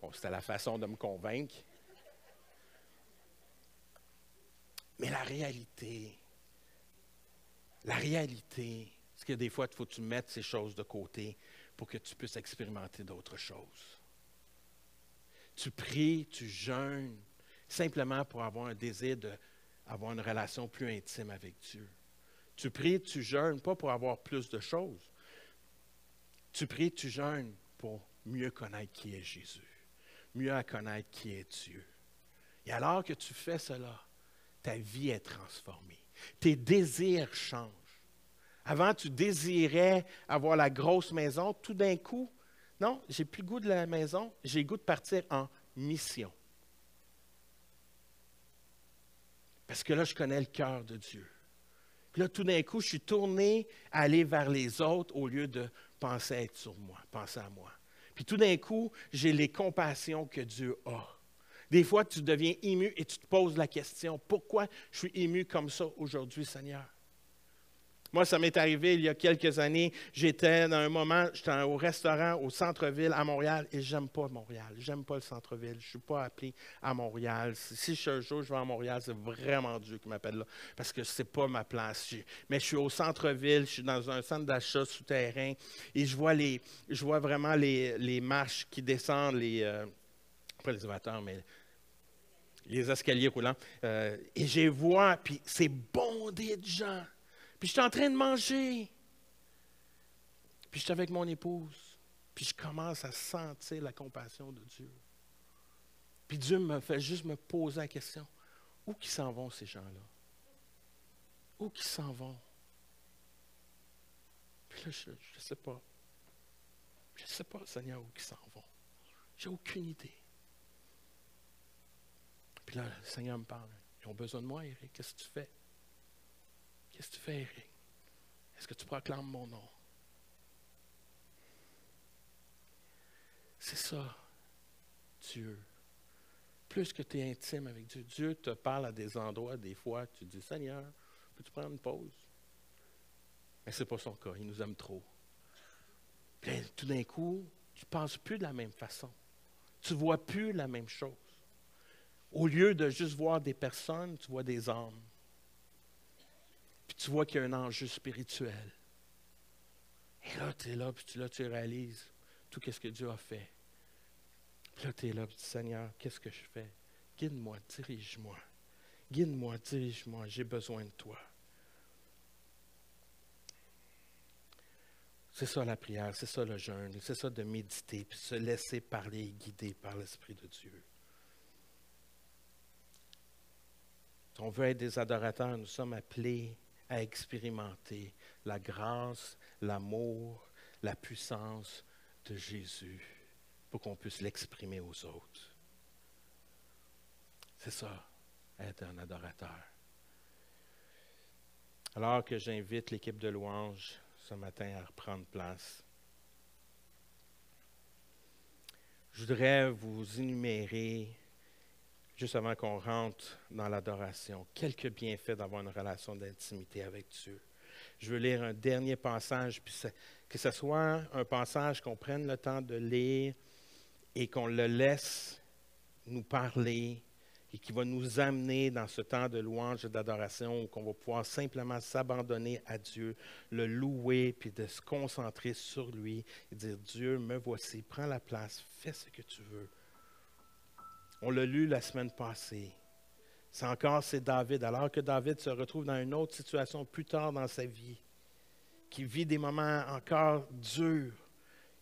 Bon, c'était la façon de me convaincre. Mais la réalité, c'est que des fois, il faut que tu mettes ces choses de côté pour que tu puisses expérimenter d'autres choses. Tu pries, tu jeûnes, simplement pour avoir un désir d'avoir une relation plus intime avec Dieu. Tu pries, tu jeûnes, pas pour avoir plus de choses. Tu pries, tu jeûnes pour mieux connaître qui est Jésus. Mieux à connaître qui est Dieu. Et alors que tu fais cela, ta vie est transformée. Tes désirs changent. Avant, tu désirais avoir la grosse maison. Tout d'un coup, non, j'ai plus le goût de la maison, j'ai le goût de partir en mission. Parce que là, je connais le cœur de Dieu. Puis là, tout d'un coup, je suis tourné à aller vers les autres au lieu de penser être sur moi, penser à moi. Puis tout d'un coup, j'ai les compassions que Dieu a. Des fois, tu deviens ému et tu te poses la question, pourquoi je suis ému comme ça aujourd'hui, Seigneur? Moi, ça m'est arrivé il y a quelques années. J'étais dans un moment, j'étais au restaurant au centre-ville à Montréal et j'aime pas Montréal. J'aime pas le centre-ville. Je ne suis pas appelé à Montréal. Si un jour je vais à Montréal, c'est vraiment Dieu qui m'appelle là parce que c'est pas ma place. Mais je suis au centre-ville, je suis dans un centre d'achat souterrain et je vois vraiment les marches qui descendent, pas les élévateurs, mais les escaliers roulants. Et je les vois, puis c'est bondé de gens. Puis je suis en train de manger. Puis je suis avec mon épouse. Puis je commence à sentir la compassion de Dieu. Puis Dieu me fait juste me poser la question. Où qu'ils s'en vont, ces gens-là? Où qu'ils s'en vont? Puis là, je ne sais pas. Je ne sais pas, Seigneur, où qu'ils s'en vont. J'ai aucune idée. Puis là, le Seigneur me parle. Ils ont besoin de moi, Éric. Qu'est-ce que tu fais? Qu'est-ce que tu fais, Éric? Est-ce que tu proclames mon nom? C'est ça, Dieu. Plus que tu es intime avec Dieu, Dieu te parle à des endroits, des fois, tu dis, Seigneur, peux-tu prendre une pause? Mais ce n'est pas son cas, il nous aime trop. Puis tout d'un coup, tu ne penses plus de la même façon. Tu ne vois plus la même chose. Au lieu de juste voir des personnes, tu vois des âmes. Puis tu vois qu'il y a un enjeu spirituel. Et là, tu es là, puis là, tu réalises tout ce que Dieu a fait. Puis là, tu es là, puis tu dis, Seigneur, qu'est-ce que je fais? Guide-moi, dirige-moi. Guide-moi, dirige-moi, j'ai besoin de toi. C'est ça la prière, c'est ça le jeûne, c'est ça de méditer, puis se laisser parler et guider par l'Esprit de Dieu. Si on veut être des adorateurs, nous sommes appelés à expérimenter la grâce, l'amour, la puissance de Jésus pour qu'on puisse l'exprimer aux autres. C'est ça, être un adorateur. Alors que j'invite l'équipe de louange ce matin à reprendre place, je voudrais vous énumérer, juste avant qu'on rentre dans l'adoration, quelques bienfaits d'avoir une relation d'intimité avec Dieu. Je veux lire un dernier passage, puis que ce soit un passage qu'on prenne le temps de lire et qu'on le laisse nous parler et qui va nous amener dans ce temps de louange et d'adoration où on va pouvoir simplement s'abandonner à Dieu, le louer, puis de se concentrer sur lui et dire, Dieu, me voici, prends la place, fais ce que tu veux. On l'a lu la semaine passée. C'est David, alors que David se retrouve dans une autre situation plus tard dans sa vie, qui vit des moments encore durs,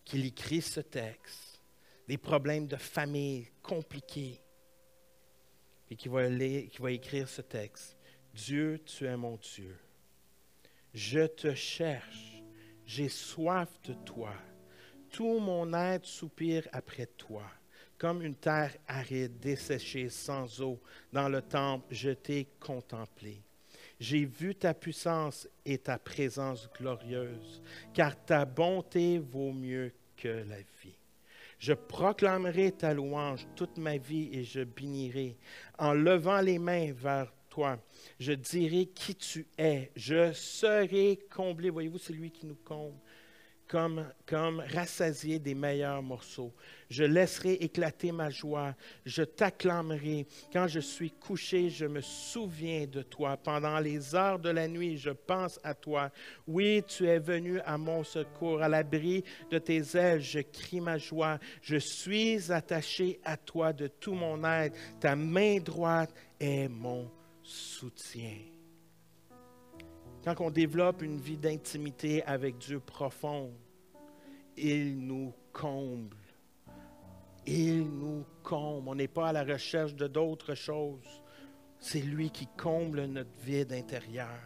qu'il écrit ce texte, des problèmes de famille compliqués, et qui va écrire ce texte. Dieu, tu es mon Dieu. Je te cherche, j'ai soif de toi. Tout mon être soupire après toi. Comme une terre aride, desséchée, sans eau, dans le temple, je t'ai contemplé. J'ai vu ta puissance et ta présence glorieuse, car ta bonté vaut mieux que la vie. Je proclamerai ta louange toute ma vie et je bénirai. En levant les mains vers toi, je dirai qui tu es. Je serai comblé. Voyez-vous, c'est lui qui nous comble. Comme rassasié des meilleurs morceaux. Je laisserai éclater ma joie. Je t'acclamerai. Quand je suis couché, je me souviens de toi. Pendant les heures de la nuit, je pense à toi. Oui, tu es venu à mon secours. À l'abri de tes ailes, je crie ma joie. Je suis attaché à toi de tout mon être. Ta main droite est mon soutien. Quand on développe une vie d'intimité avec Dieu profonde, il nous comble. Il nous comble. On n'est pas à la recherche de d'autres choses. C'est lui qui comble notre vide intérieur.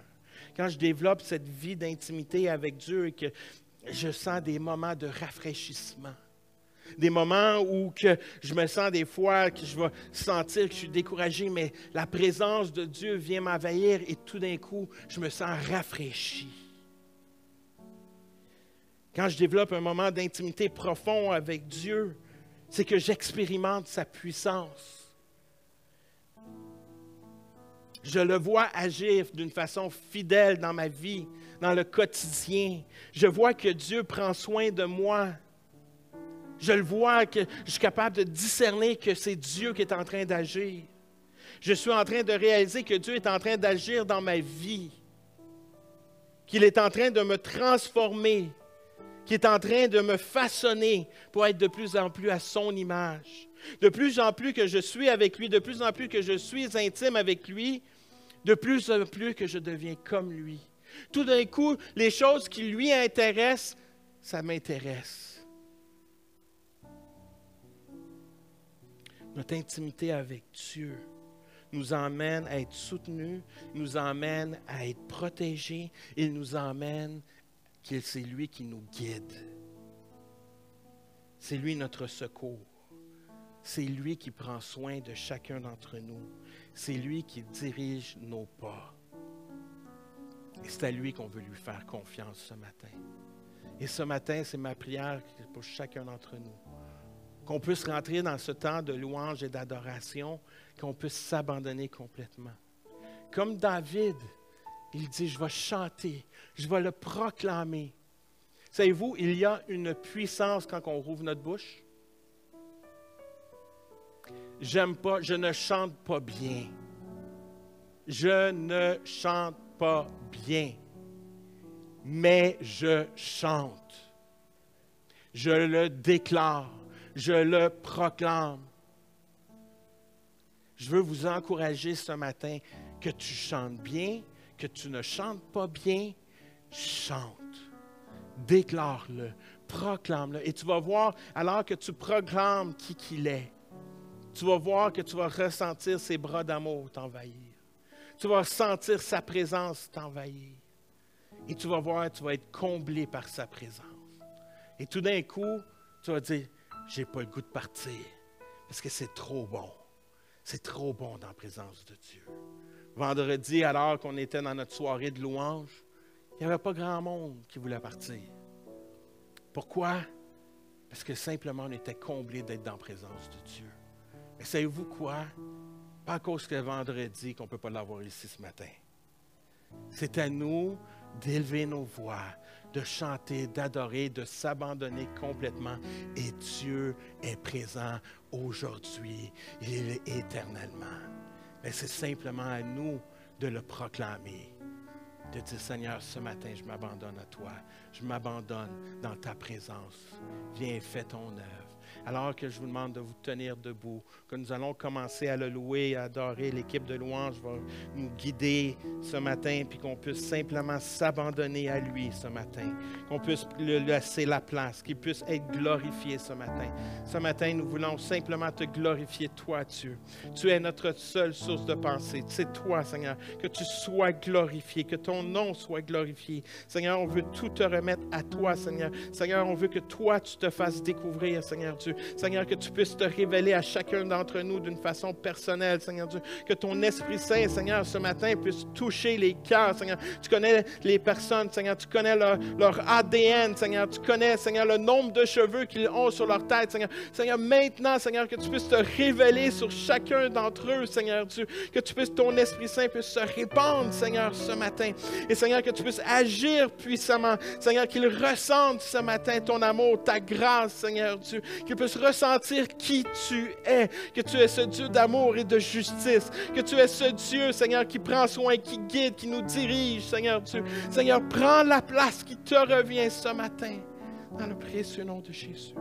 Quand je développe cette vie d'intimité avec Dieu et que je sens des moments de rafraîchissement, des moments où que je me sens des fois que je vais sentir que je suis découragé, mais la présence de Dieu vient m'envahir et tout d'un coup, je me sens rafraîchi. Quand je développe un moment d'intimité profond avec Dieu, c'est que j'expérimente sa puissance. Je le vois agir d'une façon fidèle dans ma vie, dans le quotidien. Je vois que Dieu prend soin de moi. Je le vois, que je suis capable de discerner que c'est Dieu qui est en train d'agir. Je suis en train de réaliser que Dieu est en train d'agir dans ma vie, qu'il est en train de me transformer, qu'il est en train de me façonner pour être de plus en plus à son image. De plus en plus que je suis avec lui, de plus en plus que je suis intime avec lui, de plus en plus que je deviens comme lui. Tout d'un coup, les choses qui lui intéressent, ça m'intéresse. Notre intimité avec Dieu nous emmène à être soutenus, nous emmène à être protégés, il nous emmène que c'est lui qui nous guide. C'est lui notre secours. C'est lui qui prend soin de chacun d'entre nous. C'est lui qui dirige nos pas. Et c'est à lui qu'on veut lui faire confiance ce matin. Et ce matin, c'est ma prière pour chacun d'entre nous. Qu'on puisse rentrer dans ce temps de louange et d'adoration, qu'on puisse s'abandonner complètement. Comme David, Il dit, je vais chanter, je vais le proclamer. Savez-vous, il y a une puissance quand on rouvre notre bouche. J'aime pas, je ne chante pas bien. Je ne chante pas bien, mais je chante. Je le déclare, je le proclame. Je veux vous encourager ce matin que tu chantes bien, que tu ne chantes pas bien, chante. Déclare-le, proclame-le. Et tu vas voir, alors que tu proclames qui qu'il est, tu vas voir que tu vas ressentir ses bras d'amour t'envahir. Tu vas sentir sa présence t'envahir. Et tu vas voir, tu vas être comblé par sa présence. Et tout d'un coup, tu vas dire, je n'ai pas le goût de partir, parce que c'est trop bon. C'est trop bon dans la présence de Dieu. Vendredi, alors qu'on était dans notre soirée de louange, il n'y avait pas grand monde qui voulait partir. Pourquoi? Parce que simplement, on était comblés d'être dans la présence de Dieu. Mais savez-vous quoi? Pas à cause que vendredi qu'on ne peut pas l'avoir ici ce matin. C'est à nous d'élever nos voix, de chanter, d'adorer, de s'abandonner complètement. Et Dieu est présent aujourd'hui. Il est éternellement. Mais c'est simplement à nous de le proclamer. De dire, Seigneur, ce matin, je m'abandonne à toi. Je m'abandonne dans ta présence. Viens, fais ton œuvre. Alors que je vous demande de vous tenir debout, que nous allons commencer à le louer, à adorer, l'équipe de louange va nous guider ce matin, puis qu'on puisse simplement s'abandonner à lui ce matin, qu'on puisse lui laisser la place, qu'il puisse être glorifié ce matin. Ce matin, nous voulons simplement te glorifier, toi, Dieu. Tu es notre seule source de pensée. C'est toi, Seigneur, que tu sois glorifié, que ton nom soit glorifié. Seigneur, on veut tout te remettre à toi, Seigneur. Seigneur, on veut que toi, tu te fasses découvrir, Seigneur Dieu. Seigneur, que tu puisses te révéler à chacun d'entre nous d'une façon personnelle, Seigneur Dieu. Que ton Esprit Saint, Seigneur, ce matin puisse toucher les cœurs, Seigneur. Tu connais les personnes, Seigneur. Tu connais leur ADN, Seigneur. Tu connais, Seigneur, le nombre de cheveux qu'ils ont sur leur tête, Seigneur. Seigneur, maintenant, Seigneur, que tu puisses te révéler sur chacun d'entre eux, Seigneur Dieu. Que tu puisses, ton Esprit Saint puisse se répandre, Seigneur, ce matin. Et Seigneur, que tu puisses agir puissamment. Seigneur, qu'ils ressentent ce matin ton amour, ta grâce, Seigneur Dieu. Qu'ils puissent ressentir qui tu es, que tu es ce Dieu d'amour et de justice, que tu es ce Dieu, Seigneur, qui prend soin, qui guide, qui nous dirige, Seigneur Dieu. Seigneur, prends la place qui te revient ce matin, dans le précieux nom de Jésus.